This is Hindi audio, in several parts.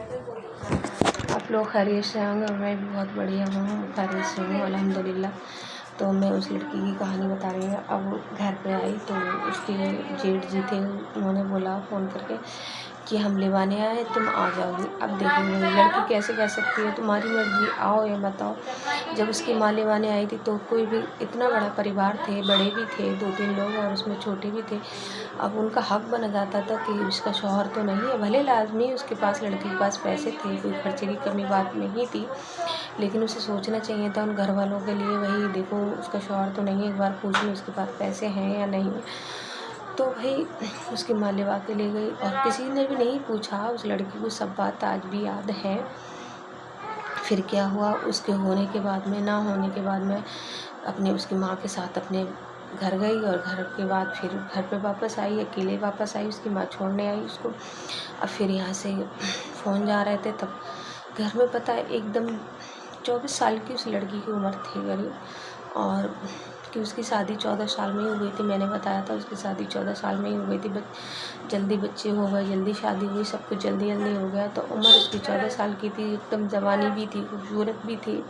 आप लोग खैरियत से होंगे। मैं भी बहुत बढ़िया हूँ, खैरियत से हूँ अल्हम्दुलिल्लाह। तो मैं उस लड़की की कहानी बता रही हूँ। अब वो घर पे आई तो उसके जेठ जी थे, उन्होंने बोला फ़ोन करके कि हम लेवाने आए, तुम आ जाओगी। अब देखो वही लड़की कैसे कह सकती है तुम्हारी मर्ज़ी, आओ या मत आओ। जब उसकी माँ लेवाने आई थी तो कोई भी इतना बड़ा परिवार थे, बड़े भी थे 2-3 लोग और उसमें छोटे भी थे। अब उनका हक बन जाता था कि उसका शौहर तो नहीं है, भले लाज़मी उसके पास लड़की के पास पैसे थे, कोई खर्चे की कमी बात नहीं थी, लेकिन उसे सोचना चाहिए था उन घर वालों के लिए। वही देखो उसका शौहर तो नहीं है, एक बार पूछ लो उसके पास पैसे हैं या नहीं। तो भाई उसकी माँ लेवा के ले गई और किसी ने भी नहीं पूछा उस लड़की को, सब बात आज भी याद है। फिर क्या हुआ, उसके होने के बाद में, ना होने के बाद में अपने उसकी माँ के साथ अपने घर गई और घर के बाद फिर घर पे वापस आई, अकेले वापस आई, उसकी माँ छोड़ने आई उसको। अब फिर यहाँ से फ़ोन जा रहे थे तब घर में पता है एकदम 24 साल की उस लड़की की उम्र थी करीब, और कि उसकी शादी 14 साल में ही हो गई थी। मैंने बताया था उसकी शादी 14 साल में ही हो गई थी। जल्दी बच्चे हो गए, जल्दी शादी हुई, सब कुछ जल्दी जल्दी हो गया। तो उम्र उसकी 14 साल की थी, एकदम जवानी भी थी, खूबसूरत भी थी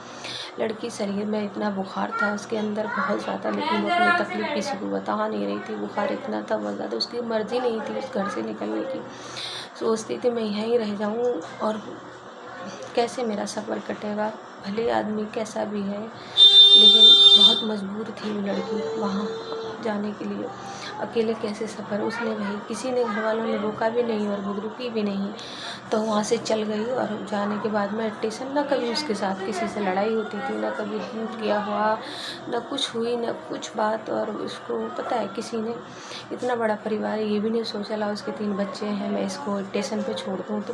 लड़की। शरीर में इतना बुखार था उसके अंदर बहुत ज़्यादा, लेकिन वो अपनी तकलीफ़ किसी को बता नहीं रही थी। बुखार इतना था बहुत ज़्यादा, उसकी मर्ज़ी नहीं थी उस घर से निकलने की। सोचती थी मैं यहीं रह जाऊँ और कैसे मेरा सफ़र कटेगा। भले आदमी कैसा भी है, लेकिन बहुत मजबूर थी वो लड़की वहाँ जाने के लिए। अकेले कैसे सफ़र, उसने भाई किसी ने, घर वालों ने रोका भी नहीं और वो रुकी भी नहीं, तो वहाँ से चल गई। और जाने के बाद में टेंशन, ना कभी उसके साथ किसी से लड़ाई होती थी, ना कभी झूठ किया हुआ, ना कुछ हुई, ना कुछ बात। और उसको पता है किसी ने, इतना बड़ा परिवार है, ये भी नहीं सोचा ला उसके 3 बच्चे हैं, मैं इसको स्टेशन पे छोड़ दूँ तो